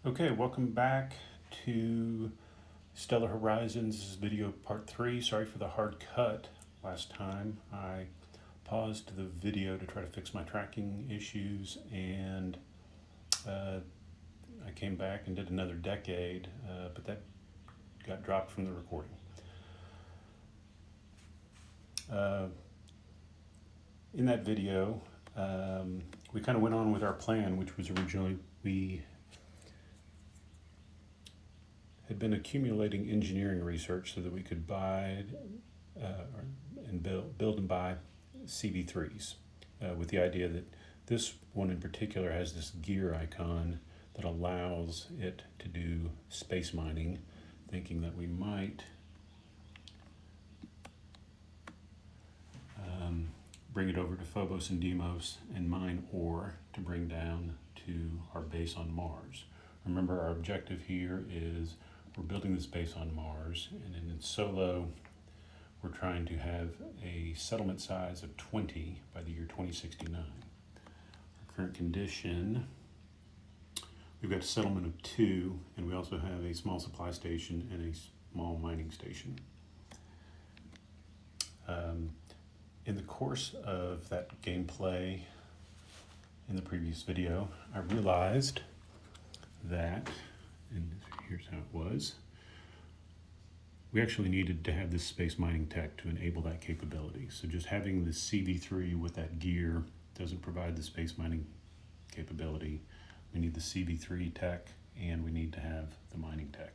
Okay, welcome back to Stellar Horizons video part 3. Sorry for the hard cut last time. I paused the video to try to fix my tracking issues, and I came back and did another decade, but that got dropped from the recording. In that video, we kind of went on with our plan, which was originally we had been accumulating engineering research so that we could buy and build and buy CV3s with the idea that this one in particular has this gear icon that allows it to do space mining, thinking that we might bring it over to Phobos and Deimos and mine ore to bring down to our base on Mars. Remember, our objective here is we're building this base on Mars, and in Solo, we're trying to have a settlement size of 20 by the year 2069. Our current condition, we've got a settlement of 2, and we also have a small supply station and a small mining station. In the course of that gameplay in the previous video, I realized that, and here's how it was, we actually needed to have this space mining tech to enable that capability. So just having the CV3 with that gear doesn't provide the space mining capability. We need the CV3 tech, and we need to have the mining tech.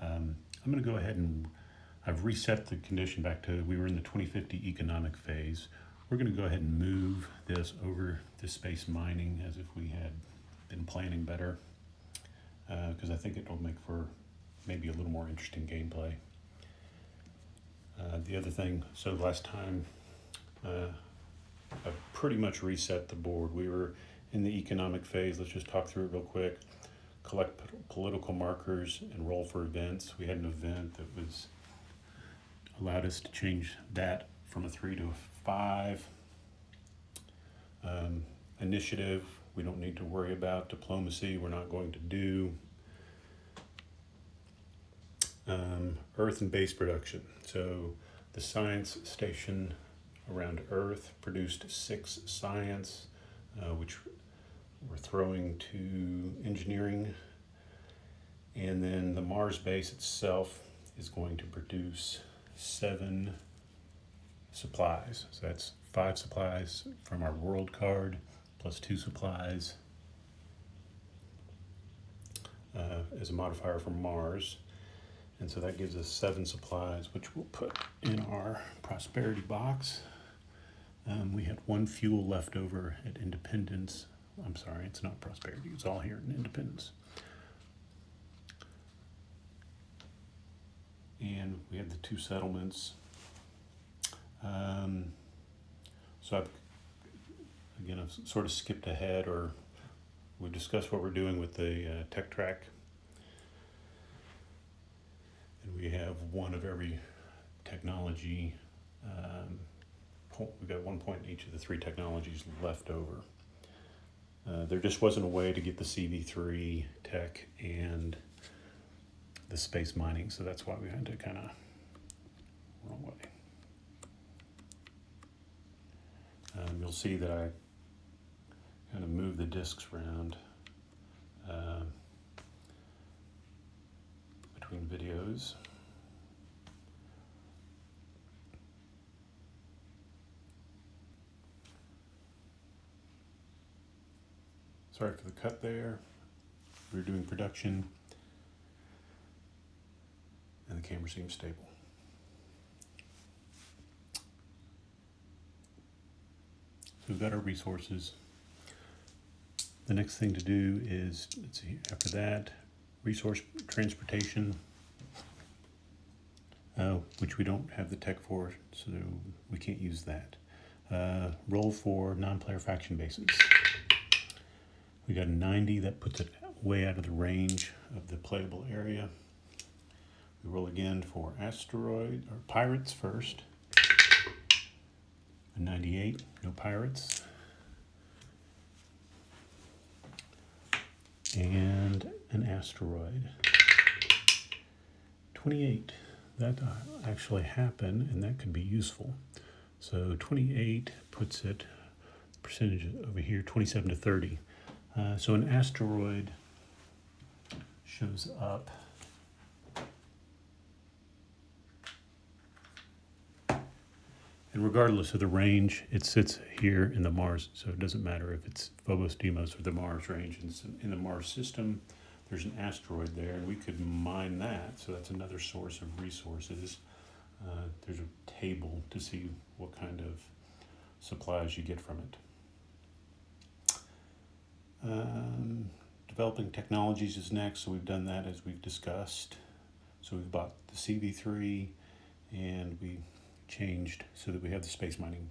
I'm going to go ahead and I've reset the condition back to, we were in the 2050 economic phase. We're going to go ahead and move this over to space mining as if we had been planning better, because I think it will make for maybe a little more interesting gameplay. The other thing, so last time I pretty much reset the board. We were in the economic phase. Let's just talk through it real quick. Collect political markers and roll for events. We had an event that allowed us to change that from a 3 to a 5. Initiative, we don't need to worry about. Diplomacy, we're not going to do. Earth and base production. So the science station around Earth produced 6 science, which we're throwing to engineering. And then the Mars base itself is going to produce 7 supplies. So that's 5 supplies from our world card, plus 2 supplies as a modifier from Mars. And so that gives us 7 supplies, which we'll put in our prosperity box. We had 1 fuel left over at Independence. I'm sorry, it's not prosperity, it's all here in Independence. And we have the 2 settlements. So I've sort of skipped ahead, or we've discussed what we're doing with the tech track. And we have 1 of every technology. We've got 1 point in each of the 3 technologies left over. There just wasn't a way to get the CV3 tech and the space mining, so that's why we had to kind of wrong way. You'll see that I kind of move the discs around between videos. Sorry for the cut there. We were doing production, and the camera seems stable. So we've got our resources. The next thing to do is, let's see, after that, resource transportation, which we don't have the tech for, so we can't use that. Roll for non-player faction bases. We got a 90, that puts it way out of the range of the playable area. We roll again for asteroid, or pirates first. A 98, no pirates. And an an asteroid. 28, that actually happened, and that could be useful. So 28 puts it, percentage over here, 27 to 30. So an asteroid shows up and regardless of the range, it sits here in the Mars, so it doesn't matter if it's Phobos, Deimos, or the Mars range. In the Mars system, there's an asteroid there, and we could mine that, so that's another source of resources. There's a table to see what kind of supplies you get from it. Developing technologies is next, so we've done that as we've discussed. So we've bought the CV3, and we changed so that we have the space mining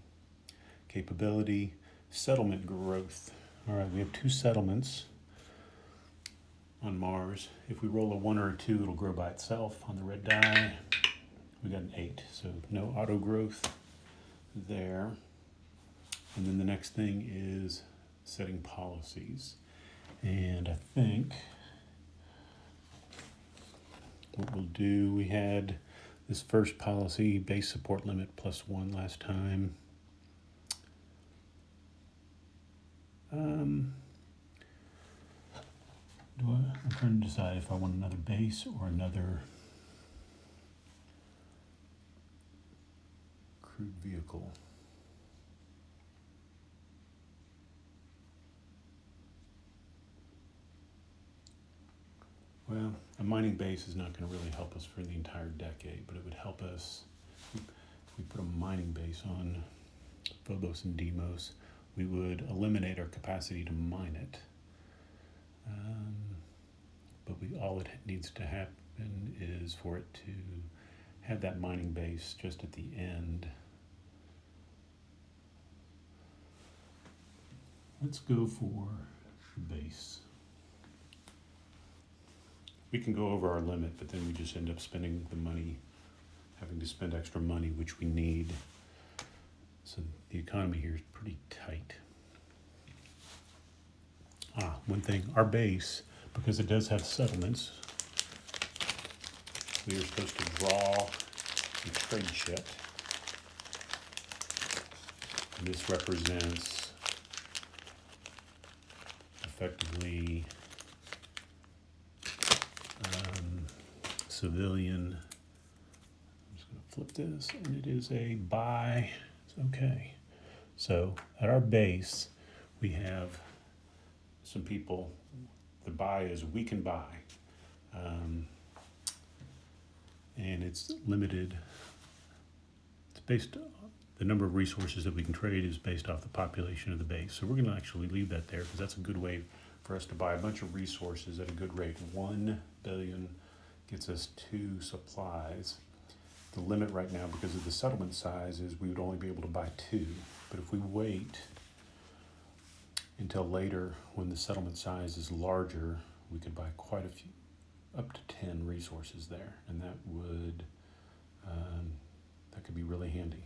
capability. Settlement growth. All right, we have 2 settlements on Mars. If we roll a 1 or a 2, it'll grow by itself. On the red die, we got an 8, so no auto growth there. And then the next thing is setting policies. And I think what we'll do, we had this first policy, base support limit +1 last time. I'm trying to decide if I want another base or another crewed vehicle. Well, a mining base is not going to really help us for the entire decade, but it would help us if we put a mining base on Phobos and Deimos. We would eliminate our capacity to mine it. But all it needs to happen is for it to have that mining base just at the end. Let's go for the base. We can go over our limit, but then we just end up spending the money, having to spend extra money, which we need. So the economy here is pretty tight. One thing, our base, because it does have settlements, we are supposed to draw a trade ship. And this represents effectively civilian. I'm just going to flip this, and it is a buy. It's okay. So at our base, we have some people. The buy is we can buy, and it's limited. It's based. The number of resources that we can trade is based off the population of the base. So we're going to actually leave that there because that's a good way for us to buy a bunch of resources at a good rate. 1 billion gets us 2 supplies. The limit right now, because of the settlement size, is we would only be able to buy 2. But if we wait until later when the settlement size is larger, we could buy quite a few, up to 10 resources there. And that would, that could be really handy.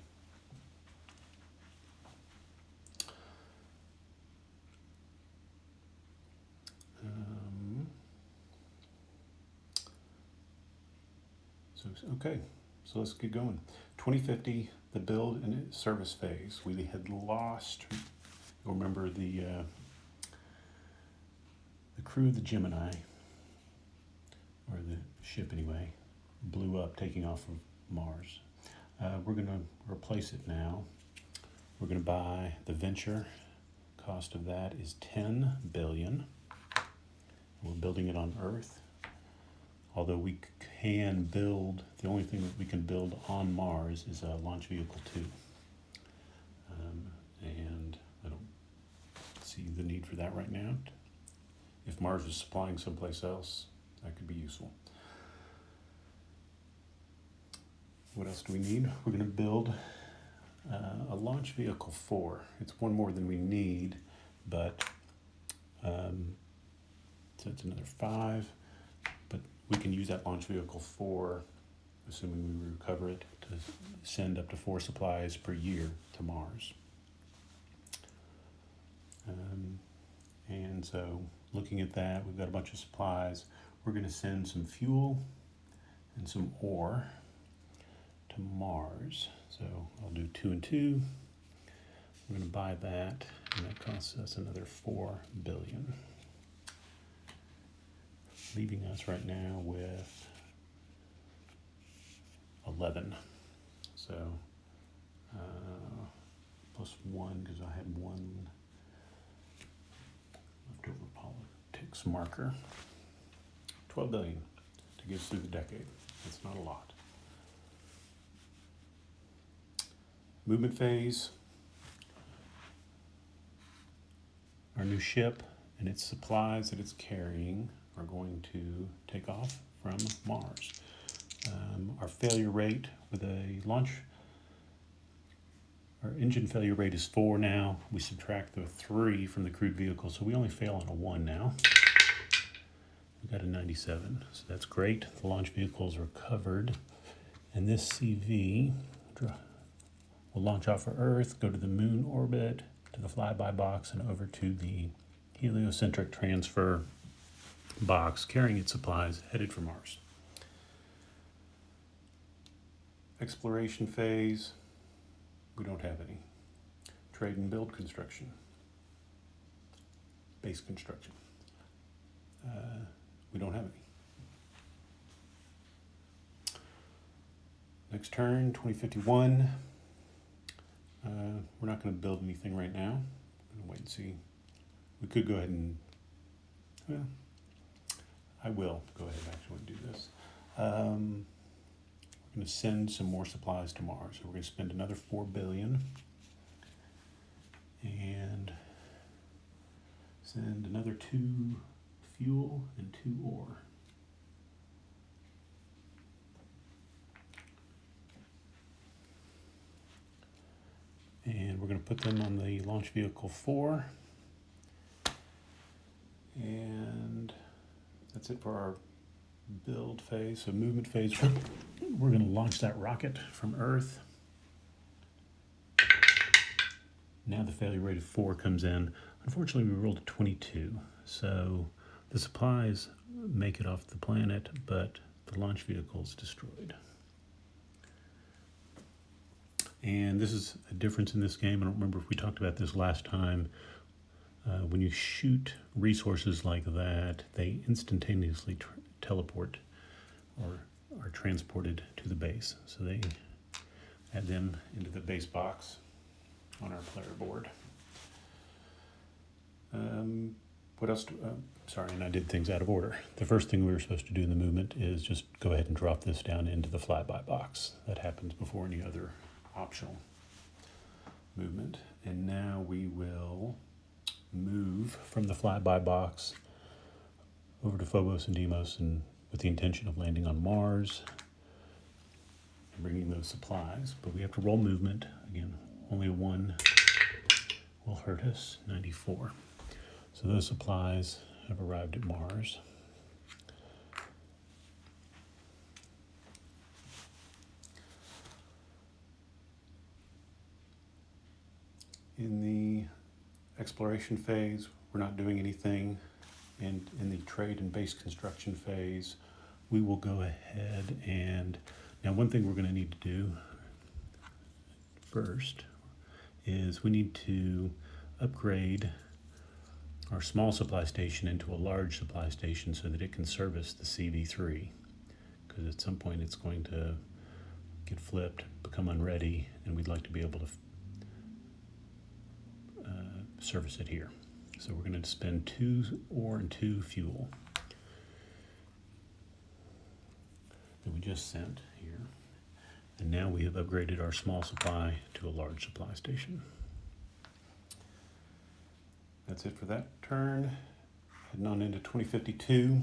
Okay, so let's get going. 2050, the build and service phase. We had lost, you'll remember the crew of the Gemini, or the ship anyway, blew up taking off of Mars. We're going to replace it now. We're going to buy the Venture. Cost of that is 10 billion. We're building it on Earth. Although we can build, the only thing that we can build on Mars is a launch vehicle 2. And I don't see the need for that right now. If Mars is supplying someplace else, that could be useful. What else do we need? We're going to build a launch vehicle 4. It's one more than we need, but so it's another 5. But we can use that launch vehicle 4, assuming we recover it, to send up to 4 supplies per year to Mars. And so looking at that, we've got a bunch of supplies. We're going to send some fuel and some ore to Mars. So I'll do 2 and 2. We're going to buy that, and that costs us another 4 billion. Leaving us right now with 11. So plus 1, because I had 1 leftover politics marker. 12 billion to get us through the decade. That's not a lot. Movement phase. Our new ship and its supplies that it's carrying are going to take off from Mars. Our failure rate with a launch, our engine failure rate is 4 now. We subtract the 3 from the crewed vehicle, so we only fail on a 1 now. We got a 97, so that's great. The launch vehicles are covered, and this CV will launch off of Earth, go to the moon orbit, to the flyby box, and over to the heliocentric transfer box carrying its supplies headed for Mars. Exploration phase, we don't have any. Trade and build construction. Base construction. We don't have any. Next turn, 2051. We're not going to build anything right now. I'm going to wait and see. We could go ahead and, well, I will go ahead actually and do this. We're going to send some more supplies to Mars. So we're going to spend another 4 billion and send another 2 fuel and 2 ore. And we're going to put them on the launch vehicle 4. And that's it for our build phase. So movement phase, we're going to launch that rocket from Earth. Now the failure rate of 4 comes in. Unfortunately, we rolled a 22. So the supplies make it off the planet, but the launch vehicle is destroyed. And this is a difference in this game. I don't remember if we talked about this last time. When you shoot resources like that, they instantaneously teleport or are transported to the base. So they add them into the base box on our player board. What else? Sorry, and I did things out of order. The first thing we were supposed to do in the movement is just go ahead and drop this down into the flyby box. That happens before any other optional movement. And now we will move from the flyby box over to Phobos and Deimos, and with the intention of landing on Mars and bringing those supplies. But we have to roll movement. Again, only a 1 will hurt us, 94. So those supplies have arrived at Mars. In the exploration phase, we're not doing anything. And in the trade and base construction phase, we will go ahead and, now one thing we're going to need to do first is we need to upgrade our small supply station into a large supply station so that it can service the CV3. Because at some point it's going to get flipped, become unready, and we'd like to be able to service it here. So we're going to spend 2 ore and 2 fuel that we just sent here. And now we have upgraded our small supply to a large supply station. That's it for that turn. Heading on into 2052.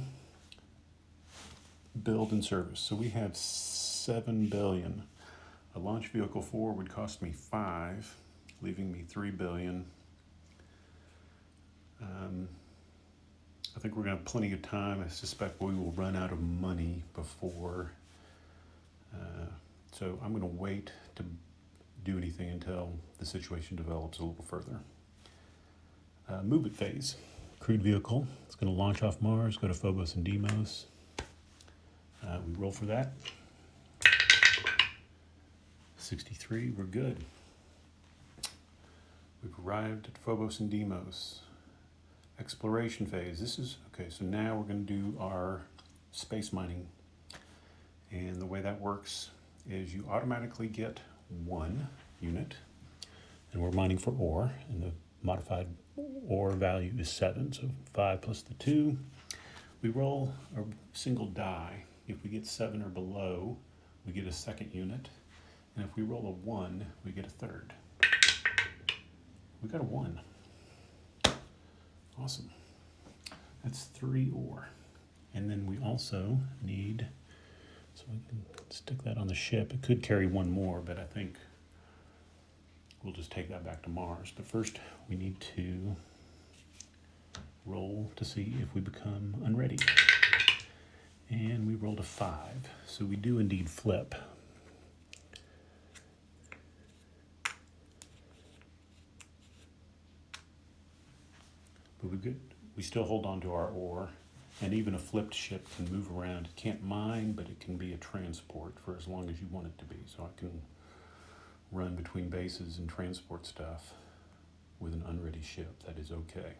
Build and service. So we have 7 billion. A launch vehicle 4 would cost me 5, leaving me 3 billion. I think we're going to have plenty of time. I suspect we will run out of money before. So I'm going to wait to do anything until the situation develops a little further. Movement phase. crewed vehicle. It's going to launch off Mars, go to Phobos and Deimos. We roll for that. 63, we're good. We've arrived at Phobos and Deimos. Exploration phase. This is, okay, so now we're going to do our space mining. And the way that works is you automatically get 1 unit. And we're mining for ore, and the modified ore value is 7, so 5 plus the 2. We roll a single die. If we get 7 or below, we get a second unit. And if we roll a 1, we get a third. We got a 1. Awesome. That's 3 ore. And then we also need, so we can stick that on the ship. It could carry 1 more, but I think we'll just take that back to Mars. But first, we need to roll to see if we become unready. And we rolled a 5, so we do indeed flip. But we still hold on to our ore, and even a flipped ship can move around. It can't mine, but it can be a transport for as long as you want it to be. So I can run between bases and transport stuff with an unready ship. That is okay.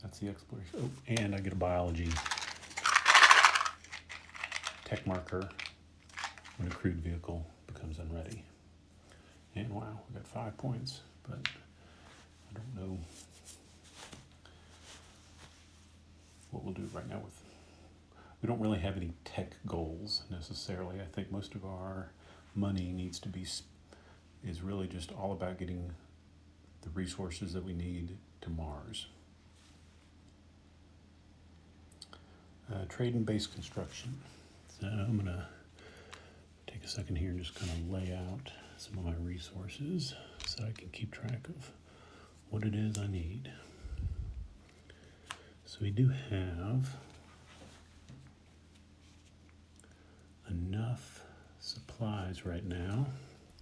That's the exploration. Oh, and I get a biology tech marker when a crewed vehicle becomes unready. And wow, we got 5 points, but I don't know what we'll do right now with. We don't really have any tech goals necessarily. I think most of our money needs to be, is really just all about getting the resources that we need to Mars. Trade and base construction. So I'm gonna take a second here and just kind of lay out some of my resources so I can keep track of what it is I need. So we do have enough supplies right now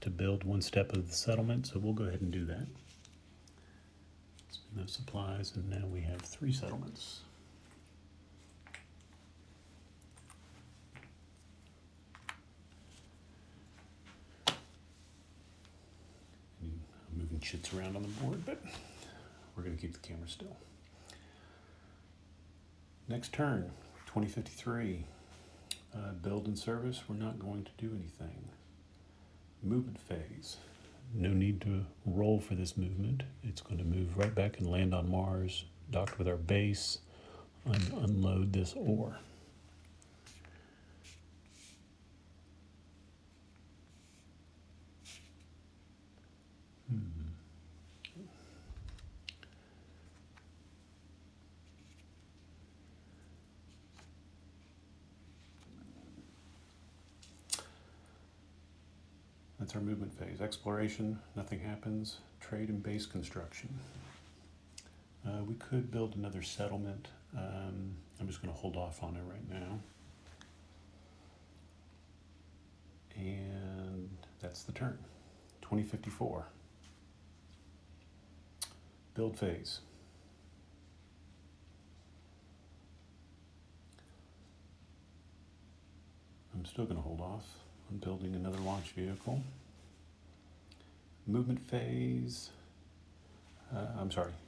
to build 1 step of the settlement, so we'll go ahead and do that. It's enough supplies, and now we have 3 settlements. I'm moving chits around on the board, but we're going to keep the camera still. Next turn, 2053. Build and service, we're not going to do anything. Movement phase. No need to roll for this movement. It's going to move right back and land on Mars, dock with our base, and unload this ore. That's our movement phase. Exploration, nothing happens. Trade and base construction. We could build another settlement. I'm just going to hold off on it right now. And that's the turn. 2054. Build phase. I'm still going to hold off on building another launch vehicle. Movement phase.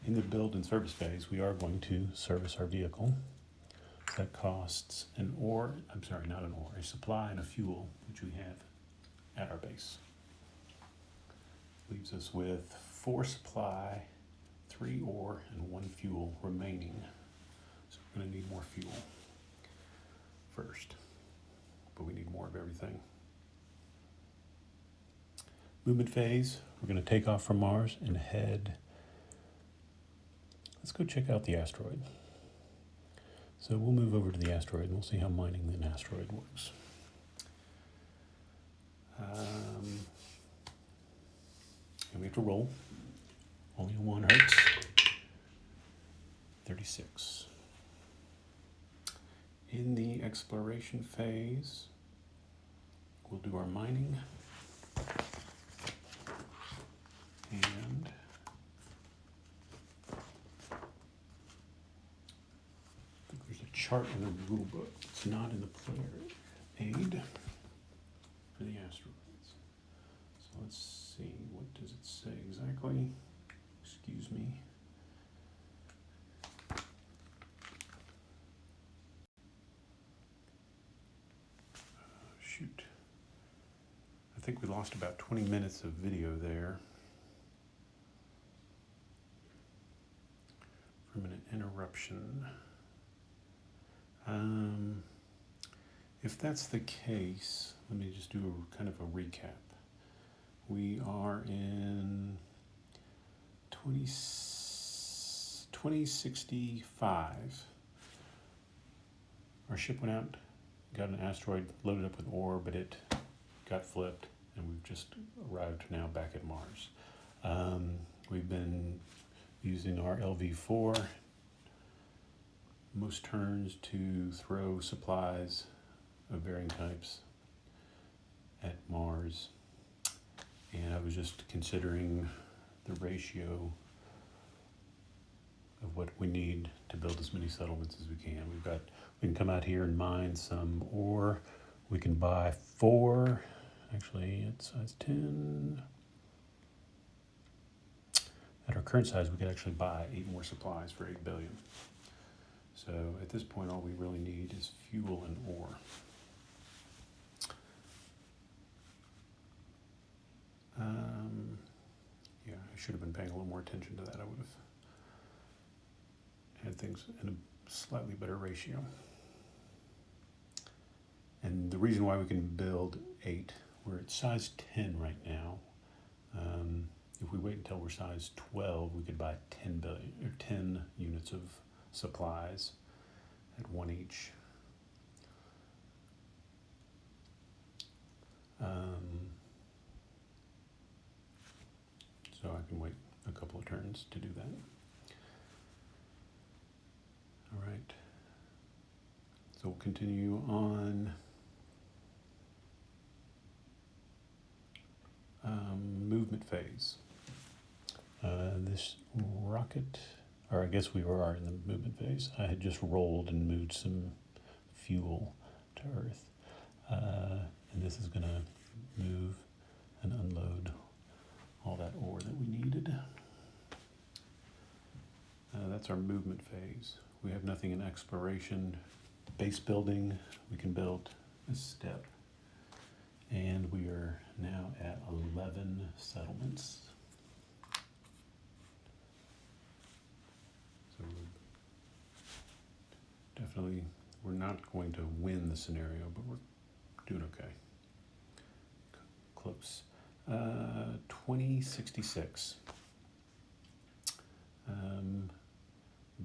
In the build and service phase, we are going to service our vehicle. That costs an ore, a supply and a fuel, which we have at our base. Leaves us with 4 supply, 3 ore, and 1 fuel remaining. So we're going to need more fuel first, but we need more of everything. Movement phase, we're going to take off from Mars and head. Let's go check out the asteroid. So we'll move over to the asteroid and we'll see how mining an asteroid works. And we have to roll. Only a 1 hurts. 36. In the exploration phase, we'll do our mining. And chart in the rule book. It's not in the player aid for the asteroids. So let's see, what does it say exactly? Excuse me. Shoot. I think we lost about 20 minutes of video there from an interruption. If that's the case, let me just do a kind of a recap. We are in 2065. Our ship went out, got an asteroid loaded up with ore, but it got flipped, and we've just arrived now back at Mars. We've been using our LV-4 most turns to throw supplies of varying types at Mars, and I was just considering the ratio of what we need to build as many settlements as we can. We can come out here and mine some ore. We can buy 4, actually at size 10. At our current size, we could actually buy 8 more supplies for 8 billion. So at this point, all we really need is fuel and ore. Yeah, I should have been paying a little more attention to that. I would have had things in a slightly better ratio. And the reason why we can build 8, we're at size 10 right now. If we wait until we're size 12, we could buy 10 units of supplies at 1 each. So I can wait a couple of turns to do that. All right. So we'll continue on. Movement phase. This rocket, or I guess we are in the movement phase. I had just rolled and moved some fuel to Earth. And this is going to move and unload all that ore that we needed. That's our movement phase. We have nothing in exploration. Base building, we can build a step. And we are now at 11 settlements. So we're not going to win the scenario, but we're doing okay. Close. 2066.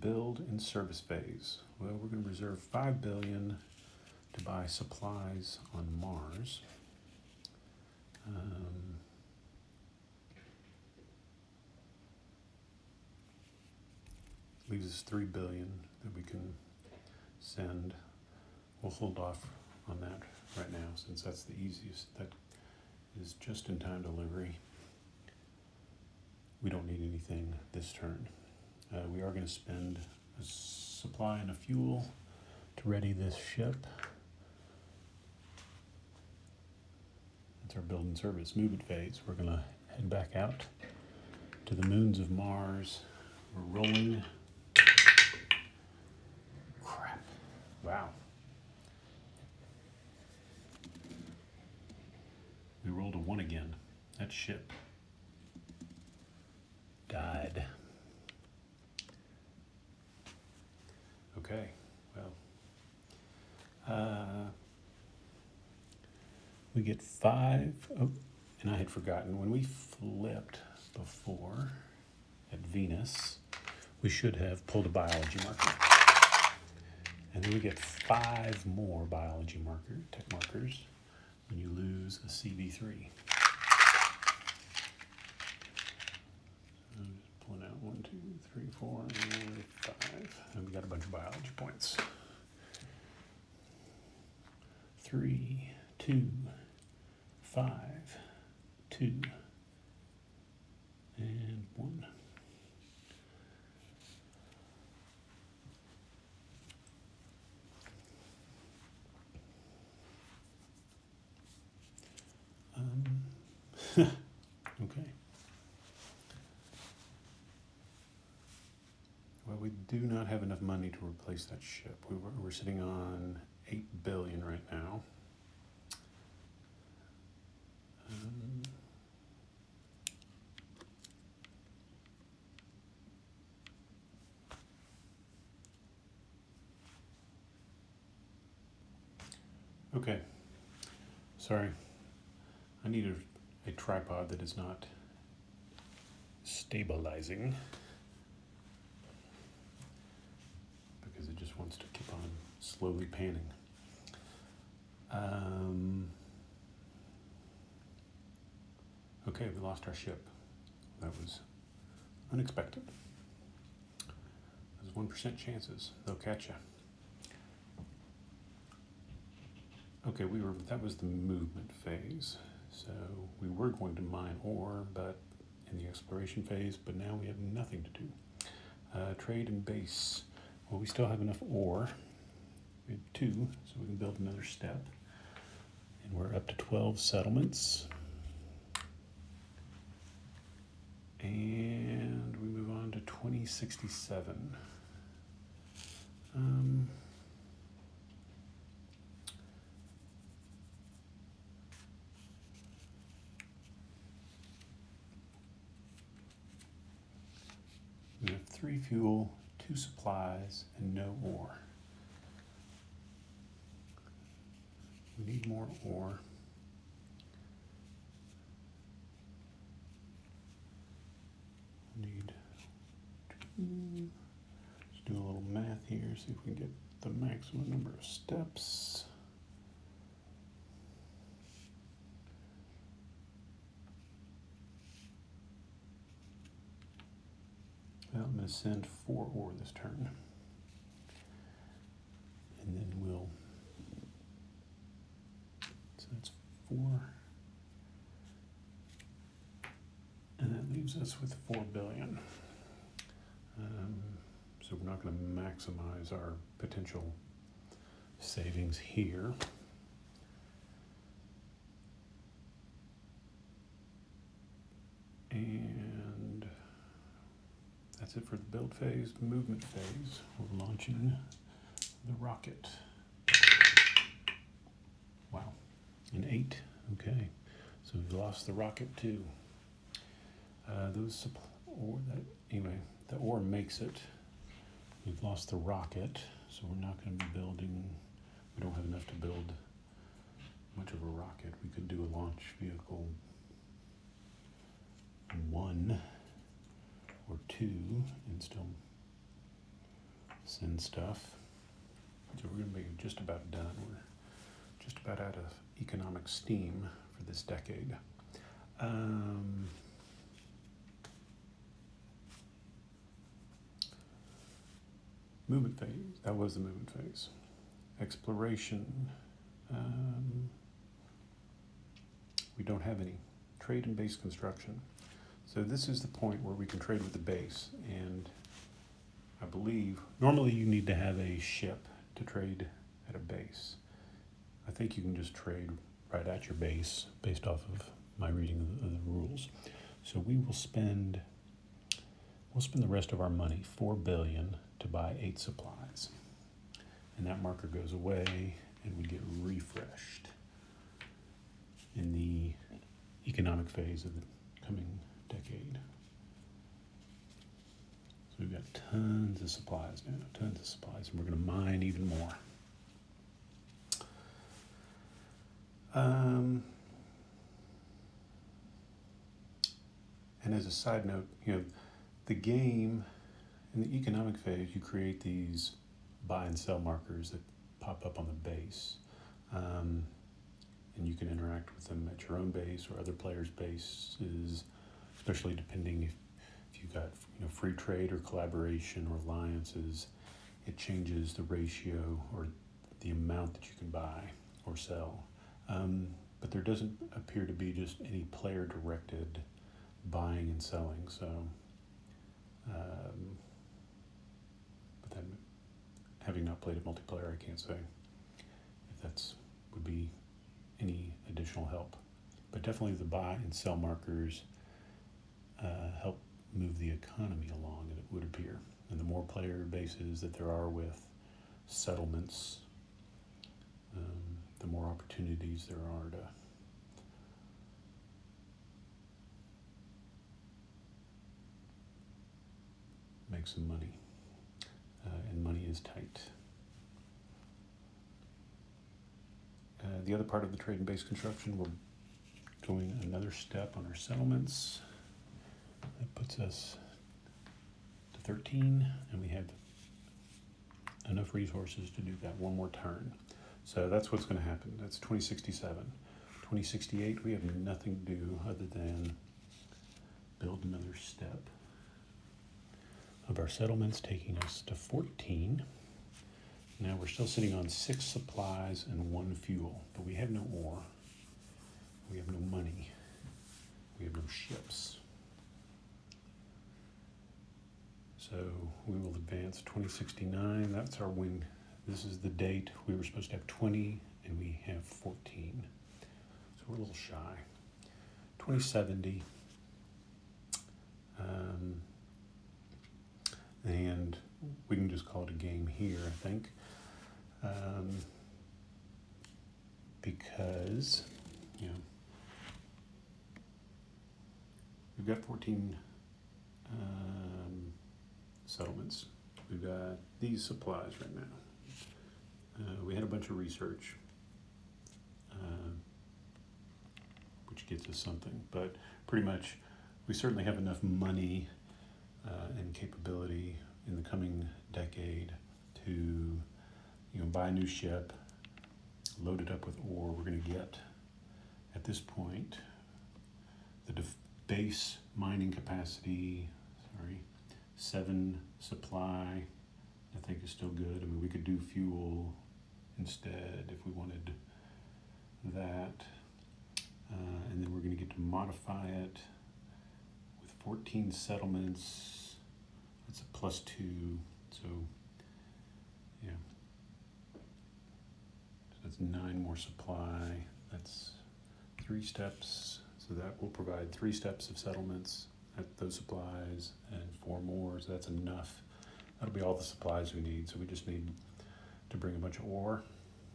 Build and service phase. Well, we're going to reserve 5 billion to buy supplies on Mars. Leaves us 3 billion that we can send. We'll hold off on that right now since that's the easiest. That is just in time delivery. We don't need anything this turn. We are going to spend a supply and a fuel to ready this ship. That's our build and service movement phase. We're going to head back out to the moons of Mars. We're rolling. Crap. Wow. We rolled a 1 again. That ship died. Okay, well. We get 5. Oh, and I had forgotten, when we flipped before at Venus, we should have pulled a biology marker. And then we get 5 more biology tech markers when you lose a CV3. So I'm just pulling out 1, 2, 3, 4, and 5. And we got a bunch of biology points. 3, 2, 5, 2, and 1. Okay. Well, we do not have enough money to replace that ship. We're sitting on 8 billion right now. Okay. Sorry. I need a tripod that is not stabilizing because it just wants to keep on slowly panning. Okay, we lost our ship. That was unexpected. There's 1% chances they'll catch you. Okay, that was the movement phase. So we were going to mine ore, but in the exploration phase, but now we have nothing to do. Trade and base. Well, we still have enough ore. We have 2, so we can build another step. And we're up to 12 settlements. And we move on to 2067. We have 3 fuel, 2 supplies, and no ore. We need more ore. Let's do a little math here, see if we can get the maximum number of steps. Well, I'm going to send 4 ore this turn. And then so that's 4. And that leaves us with 4 billion. So we're not going to maximize our potential savings here. And that's it for the build phase. Movement phase, we're launching the rocket. Wow, an 8, okay. So we've lost the rocket too. Anyway, the ore makes it. We've lost the rocket, so we're not going to be building. We don't have enough to build much of a rocket. We could do a launch vehicle 1 or 2 and still send stuff. So we're going to be just about done. We're just about out of economic steam for this decade. Movement phase, that was the movement phase. Exploration, we don't have any. Trade and base construction. So this is the point where we can trade with the base, and I believe normally you need to have a ship to trade at a base. I think you can just trade right at your base based off of my reading of the rules. So we'll spend the rest of our money, 4 billion, to buy 8 supplies. And that marker goes away and we get refreshed in the economic phase of the coming decade. So we've got tons of supplies now, and we're going to mine even more. And as a side note, the game in the economic phase, you create these buy and sell markers that pop up on the base. And you can interact with them at your own base or other players' bases, especially depending if you've got free trade or collaboration or alliances. It changes the ratio or the amount that you can buy or sell. But there doesn't appear to be just any player-directed buying and selling. So, but then, having not played a multiplayer, I can't say if would be any additional help. but definitely the buy and sell markers help move the economy along, it would appear. And the more player bases that there are with settlements, the more opportunities there are to make some money. And money is tight. The other part of the trade and base construction, we're going another step on our settlements. That puts us to 13, and we have enough resources to do that one more turn. So that's what's going to happen. That's 2067. 2068, we have nothing to do other than build another step of our settlements, taking us to 14. Now we're still sitting on 6 supplies and 1 fuel, but we have no ore, we have no money, we have no ships. So we will advance 2069, that's our win. This is the date. We were supposed to have 20 and we have 14. So we're a little shy. 2070. And we can just call it a game here, I think. Because, we've got 14 settlements. We've got these supplies right now. We had a bunch of research, which gets us something, but pretty much we certainly have enough money and capability in the coming decade to buy a new ship, load it up with ore. We're going to get, at this point, the base mining capacity, 7 supply, I think is still good. I mean, we could do fuel instead if we wanted that. And then we're going to get to modify it with 14 settlements. That's a +2, so yeah. So that's 9 more supply. That's 3 steps. So that will provide 3 steps of settlements at those supplies and 4 more. So that's enough. That'll be all the supplies we need. So we just need to bring a bunch of ore,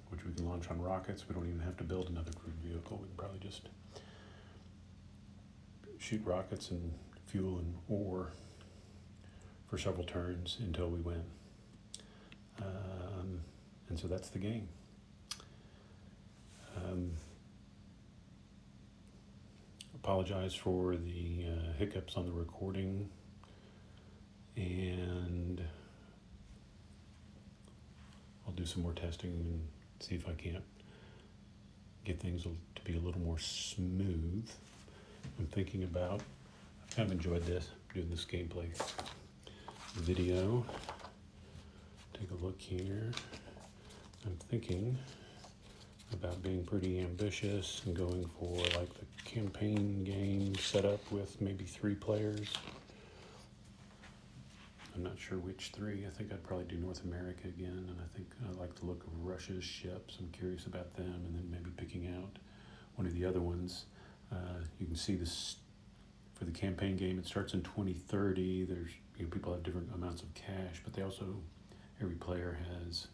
which we can launch on rockets. We don't even have to build another crewed vehicle. We can probably just shoot rockets and fuel and ore for several turns until we win. And so that's the game. Apologize for the hiccups on the recording, and I'll do some more testing and see if I can't get things to be a little more smooth. I'm thinking about, I've kind of enjoyed doing this gameplay video. Take a look here. I'm thinking about being pretty ambitious and going for like the campaign game setup with maybe 3 players. I'm not sure which 3. I think I'd probably do North America again, and I think I like the look of Russia's ships. I'm curious about them, and then maybe picking out one of the other ones. You can see this for the campaign game. It starts in 2030. There's people have different amounts of cash, but they also, every player has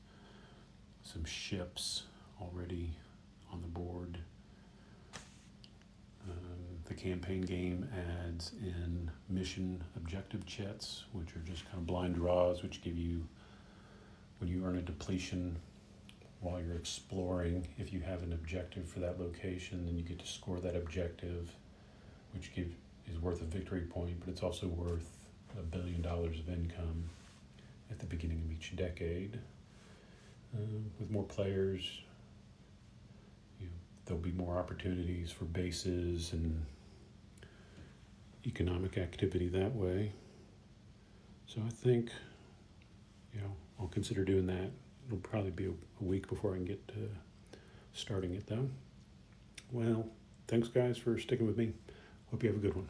some ships already on the board. The campaign game adds in mission objective chits, which are just kind of blind draws, which give you, when you earn a depletion while you're exploring, if you have an objective for that location, then you get to score that objective, which is worth a victory point, but it's also worth $1 billion of income at the beginning of each decade. With more players, there'll be more opportunities for bases and economic activity that way. So I think, I'll consider doing that. It'll probably be a week before I can get to starting it though. Well, thanks guys for sticking with me. Hope you have a good one.